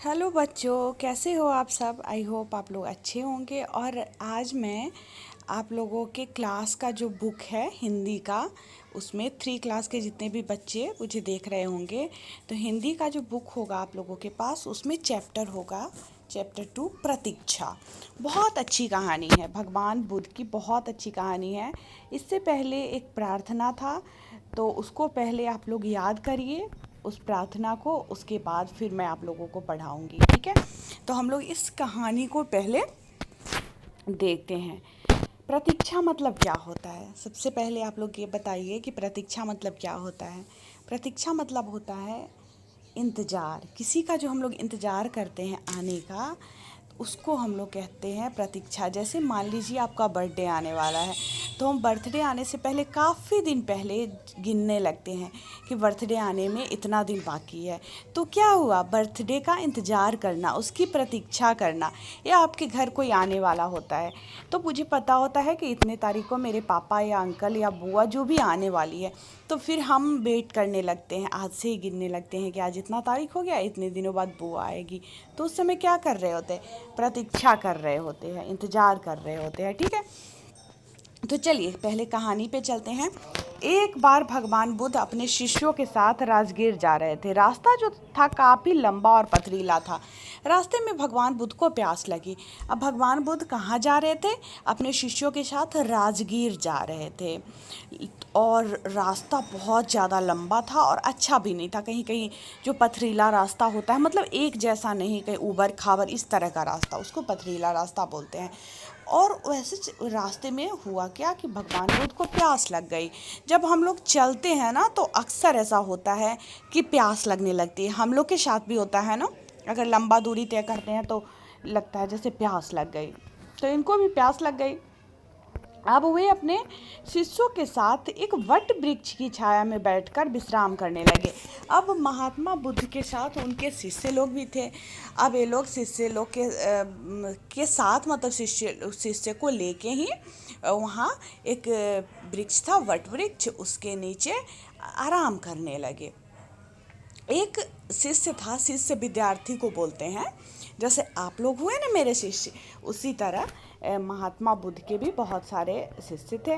Hello बच्चों, कैसे हो आप सब। आई होप आप लोग अच्छे होंगे। और आज मैं आप लोगों के क्लास का जो बुक है हिंदी का, उसमें 3 क्लास के जितने भी बच्चे मुझे देख रहे होंगे, तो हिंदी का जो बुक होगा आप लोगों के पास, उसमें चैप्टर होगा चैप्टर 2 प्रतीक्षा। बहुत अच्छी कहानी है, भगवान बुद्ध की बहुत अच्छी कहानी है। इससे पहले एक प्रार्थना था, तो उसको पहले आप लोग याद करिए उस प्रार्थना को, उसके बाद फिर मैं आप लोगों को पढ़ाऊँगी, ठीक है। तो हम लोग इस कहानी को पहले देखते हैं। प्रतीक्षा मतलब क्या होता है। सबसे पहले आप लोग ये बताइए कि प्रतीक्षा मतलब क्या होता है। प्रतीक्षा मतलब होता है इंतज़ार, किसी का जो हम लोग इंतज़ार करते हैं आने का, उसको हम लोग कहते हैं प्रतीक्षा। जैसे मान लीजिए आपका बर्थडे आने वाला है, तो हम बर्थडे आने से पहले काफ़ी दिन पहले गिनने लगते हैं कि बर्थडे आने में इतना दिन बाकी है। तो क्या हुआ, बर्थडे का इंतज़ार करना, उसकी प्रतीक्षा करना। या आपके घर कोई आने वाला होता है, तो मुझे पता होता है कि इतने तारीख को मेरे पापा या अंकल या बुआ जो भी आने वाली है, तो फिर हम वेट करने लगते हैं, आज से ही गिनने लगते हैं कि आज इतना तारीख हो गया, इतने दिनों बाद बुआ आएगी। तो उस समय क्या कर रहे होते हैं, प्रतीक्षा कर रहे होते हैं, इंतज़ार कर रहे होते हैं, ठीक है। तो चलिए पहले कहानी पे चलते हैं। एक बार भगवान बुद्ध अपने शिष्यों के साथ राजगीर जा रहे थे। रास्ता जो था काफ़ी लंबा और पथरीला था। रास्ते में भगवान बुद्ध को प्यास लगी। अब भगवान बुद्ध कहाँ जा रहे थे, अपने शिष्यों के साथ राजगीर जा रहे थे। और रास्ता बहुत ज़्यादा लंबा था और अच्छा भी नहीं था। कहीं कहीं जो पथरीला रास्ता होता है, मतलब एक जैसा नहीं, कहीं ऊबड़ खाबड़ इस तरह का रास्ता, उसको पथरीला रास्ता बोलते हैं। और वैसे रास्ते में हुआ क्या कि भगवान बुद्ध को प्यास लग गई। जब हम लोग चलते हैं ना, तो अक्सर ऐसा होता है कि प्यास लगने लगती है। हम लोग के साथ भी होता है ना, अगर लंबा दूरी तय करते हैं तो लगता है जैसे प्यास लग गई। तो इनको भी प्यास लग गई। अब वे अपने शिष्यों के साथ एक वट वृक्ष की छाया में बैठकर विश्राम करने लगे। अब महात्मा बुद्ध के साथ उनके शिष्य लोग भी थे। अब ये लोग शिष्य लोग के साथ, मतलब शिष्य को लेके ही वहाँ एक वृक्ष था, वट वृक्ष, उसके नीचे आराम करने लगे। एक शिष्य था, शिष्य विद्यार्थी को बोलते हैं। जैसे आप लोग हुए ना मेरे शिष्य, उसी तरह महात्मा बुद्ध के भी बहुत सारे शिष्य थे।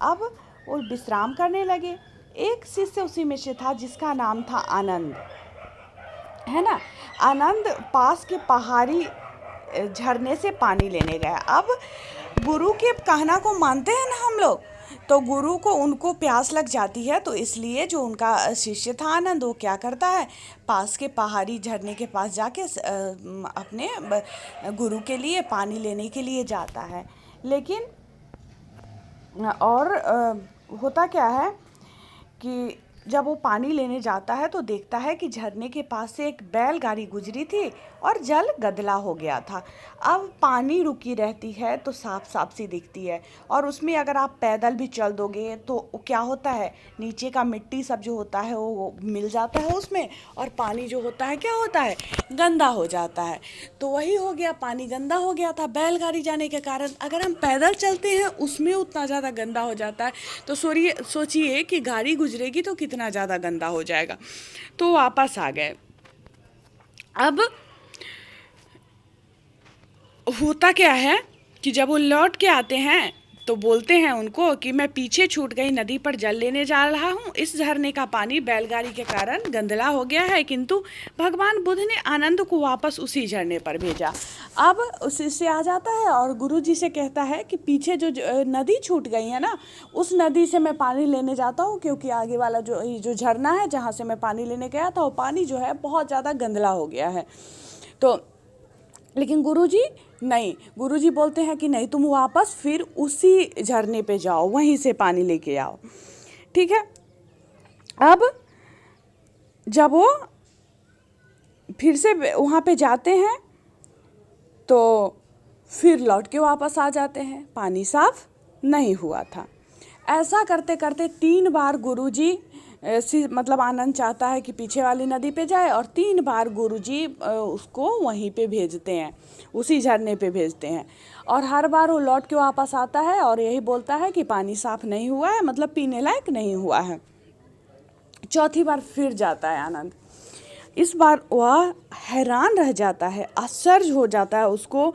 अब वो विश्राम करने लगे। एक शिष्य उसी में से था जिसका नाम था आनंद, है ना। आनंद पास के पहाड़ी झरने से पानी लेने गया। अब गुरु के कहना को मानते हैं ना हम लोग, तो गुरु को उनको प्यास लग जाती है, तो इसलिए जो उनका शिष्य था आनंद, वो क्या करता है, पास के पहाड़ी झरने के पास जाके अपने गुरु के लिए पानी लेने के लिए जाता है। लेकिन और होता क्या है कि जब वो पानी लेने जाता है तो देखता है कि झरने के पास से एक बैलगाड़ी गुजरी थी और जल गदला हो गया था। अब पानी रुकी रहती है तो साफ साफ सी दिखती है, और उसमें अगर आप पैदल भी चल दोगे तो क्या होता है, नीचे का मिट्टी सब जो होता है वो मिल जाता है उसमें, और पानी जो होता है क्या होता है, गंदा हो जाता है। तो वही हो गया, पानी गंदा हो गया था बैलगाड़ी जाने के कारण। अगर हम पैदल चलते हैं उसमें उतना ज़्यादा गंदा हो जाता है, तो सोचिए कि गाड़ी गुजरेगी तो कितना ज़्यादा गंदा हो जाएगा। तो वापस आ गए। अब होता क्या है कि जब वो लौट के आते हैं तो बोलते हैं उनको कि मैं पीछे छूट गई नदी पर जल लेने जा रहा हूँ। इस झरने का पानी बैलगाड़ी के कारण गंदला हो गया है, किंतु भगवान बुद्ध ने आनंद को वापस उसी झरने पर भेजा। अब उसी से आ जाता है और गुरु जी से कहता है कि पीछे जो नदी छूट गई है ना, उस नदी से मैं पानी लेने जाता हूँ, क्योंकि आगे वाला जो झरना है जहाँ से मैं पानी लेने गया था, वो पानी जो है बहुत ज़्यादा गंदला हो गया है। तो लेकिन गुरुजी नहीं, गुरुजी बोलते हैं कि नहीं, तुम वापस फिर उसी झरने पे जाओ, वहीं से पानी लेके आओ, ठीक है। अब जब वो फिर से वहाँ पे जाते हैं तो फिर लौट के वापस आ जाते हैं, पानी साफ नहीं हुआ था। ऐसा करते करते 3 बार गुरुजी मतलब आनंद चाहता है कि पीछे वाली नदी पे जाए, और 3 बार गुरुजी उसको वहीं पे भेजते हैं, उसी झरने पे भेजते हैं। और हर बार वो लौट के वापस आता है और यही बोलता है कि पानी साफ नहीं हुआ है, मतलब पीने लायक नहीं हुआ है। चौथी बार फिर जाता है आनंद। इस बार वह हैरान रह जाता है, आश्चर्य हो जाता है उसको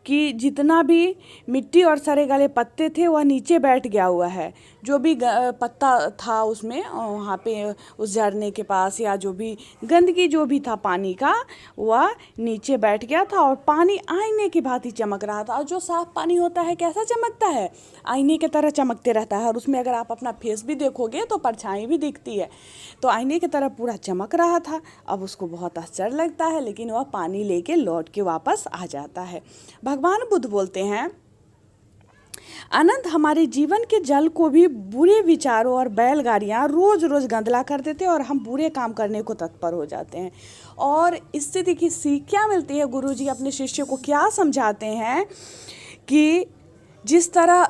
कि जितना भी मिट्टी और सड़े गले पत्ते थे वह नीचे बैठ गया हुआ है। जो भी पत्ता था उसमें वहाँ पे उस झरने के पास, या जो भी गंदगी जो भी था पानी का, वह नीचे बैठ गया था और पानी आईने की भांति चमक रहा था। और जो साफ पानी होता है कैसा चमकता है? आईने की तरह चमकते रहता है। और उसमें अगर आप अपना फेस भी देखोगे तो परछाई भी दिखती है। तो आईने की तरह पूरा चमक रहा था। अब उसको बहुत आश्चर्य लगता है, लेकिन वह पानी लेके लौट के वापस आ जाता है। भगवान बुद्ध बोलते हैं, अनंत हमारे जीवन के जल को भी बुरे विचारों और बैलगाड़ियाँ रोज रोज गंदला कर देते हैं और हम बुरे काम करने को तत्पर हो जाते हैं। और इससे देखिए सीख क्या मिलती है, गुरुजी अपने शिष्य को क्या समझाते हैं कि जिस तरह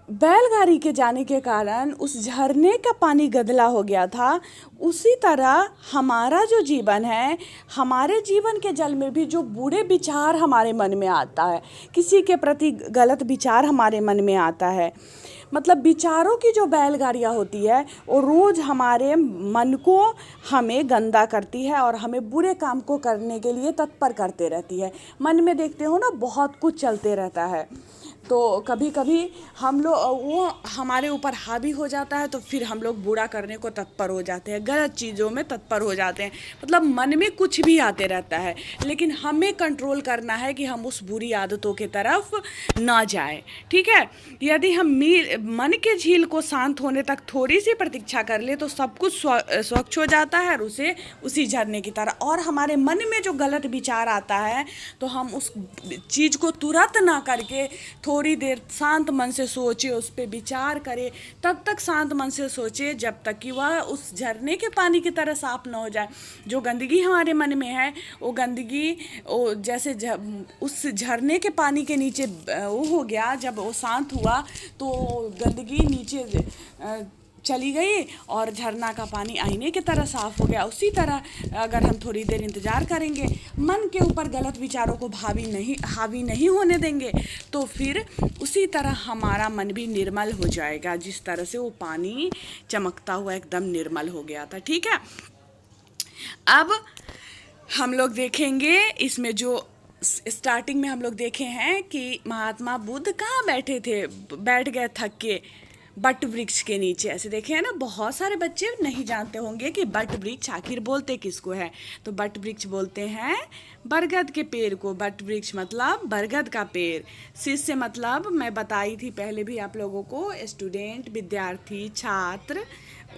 बैलगाड़ी के जाने के कारण उस झरने का पानी गंदला हो गया था, उसी तरह हमारा जो जीवन है, हमारे जीवन के जल में भी जो बुरे विचार हमारे मन में आता है, किसी के प्रति गलत विचार हमारे मन में आता है, मतलब विचारों की जो बैलगाड़ियाँ होती है वो रोज़ हमारे मन को हमें गंदा करती है और हमें बुरे काम को करने के लिए तत्पर करते रहती है। मन में देखते हो ना, बहुत कुछ चलते रहता है। तो कभी कभी हम लोग वो हमारे ऊपर हावी हो जाता है, तो फिर हम लोग बुरा करने को तत्पर हो जाते हैं, गलत चीज़ों में तत्पर हो जाते हैं। मतलब मन में कुछ भी आते रहता है, लेकिन हमें कंट्रोल करना है कि हम उस बुरी आदतों की तरफ ना जाए। ठीक है, यदि हम मन के झील को शांत होने तक थोड़ी सी प्रतीक्षा कर ले तो सब कुछ स्वच्छ हो जाता है और उसे उसी झरने की तरह। और हमारे मन में जो गलत विचार आता है तो हम उस चीज़ को तुरंत ना करके थोड़ी देर शांत मन से सोचे, उस पर विचार करे, तब तक शांत मन से सोचे जब तक कि वह उस झरने के पानी की तरह साफ ना हो जाए। जो गंदगी हमारे मन में है वो गंदगी वो जैसे उस झरने के पानी के नीचे वो हो गया, जब वो शांत हुआ तो गंदगी नीचे चली गई और झरना का पानी आईने की तरह साफ हो गया। उसी तरह अगर हम थोड़ी देर इंतज़ार करेंगे, मन के ऊपर गलत विचारों को हावी नहीं होने देंगे, तो फिर उसी तरह हमारा मन भी निर्मल हो जाएगा, जिस तरह से वो पानी चमकता हुआ एकदम निर्मल हो गया था। ठीक है, अब हम लोग देखेंगे इसमें जो स्टार्टिंग में हम लोग देखे हैं कि महात्मा बुद्ध कहाँ बैठे थे, बैठ गए थक के बट वृक्ष के नीचे। ऐसे देखे हैं ना, बहुत सारे बच्चे नहीं जानते होंगे कि बट वृक्ष आखिर बोलते किसको है। तो बट वृक्ष बोलते हैं बरगद के पेड़ को। बट वृक्ष मतलब बरगद का पेड़। शिष्य मतलब मैं बताई थी पहले भी आप लोगों को, स्टूडेंट, विद्यार्थी, छात्र,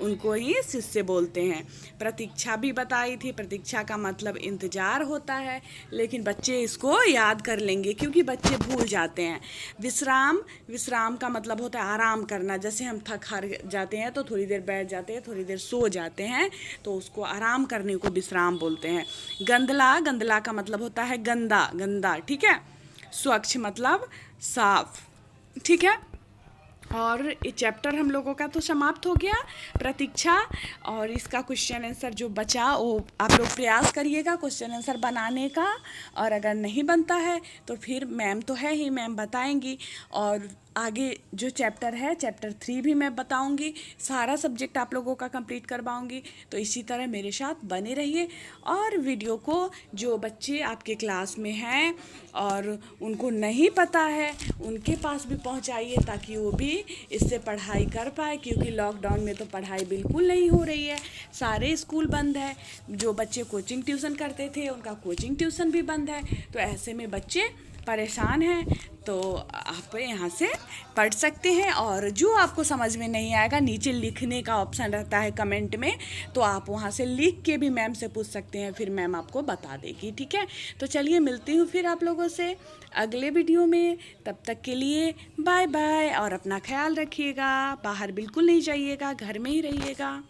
उनको ही शिष्य बोलते हैं। प्रतीक्षा भी बताई थी, प्रतीक्षा का मतलब इंतज़ार होता है, लेकिन बच्चे इसको याद कर लेंगे क्योंकि बच्चे भूल जाते हैं। विश्राम का मतलब होता है आराम करना। जैसे हम थक हार जाते हैं तो थोड़ी देर बैठ जाते हैं, थोड़ी देर सो जाते हैं, तो उसको आराम करने को विश्राम बोलते हैं। गंदला का मतलब होता है गंदा। ठीक है, स्वच्छ मतलब साफ। ठीक है, और ये चैप्टर हम लोगों का तो समाप्त हो गया, प्रतीक्षा। और इसका क्वेश्चन आंसर जो बचा वो आप लोग प्रयास करिएगा क्वेश्चन आंसर बनाने का, और अगर नहीं बनता है तो फिर मैम तो है ही, मैम बताएंगी। और आगे जो चैप्टर है, चैप्टर 3 भी मैं बताऊंगी, सारा सब्जेक्ट आप लोगों का कंप्लीट करवाऊंगी। तो इसी तरह मेरे साथ बने रहिए, और वीडियो को जो बच्चे आपके क्लास में हैं और उनको नहीं पता है उनके पास भी पहुंचाइए, ताकि वो भी इससे पढ़ाई कर पाए, क्योंकि लॉकडाउन में तो पढ़ाई बिल्कुल नहीं हो रही है, सारे स्कूल बंद है। जो बच्चे कोचिंग ट्यूशन करते थे उनका कोचिंग ट्यूशन भी बंद है, तो ऐसे में बच्चे परेशान हैं। तो आप यहाँ से पढ़ सकते हैं, और जो आपको समझ में नहीं आएगा नीचे लिखने का ऑप्शन रहता है कमेंट में, तो आप वहाँ से लिख के भी मैम से पूछ सकते हैं, फिर मैम आपको बता देगी। ठीक है, तो चलिए मिलती हूँ फिर आप लोगों से अगले वीडियो में। तब तक के लिए बाय बाय, और अपना ख्याल रखिएगा, बाहर बिल्कुल नहीं जाइएगा, घर में ही रहिएगा।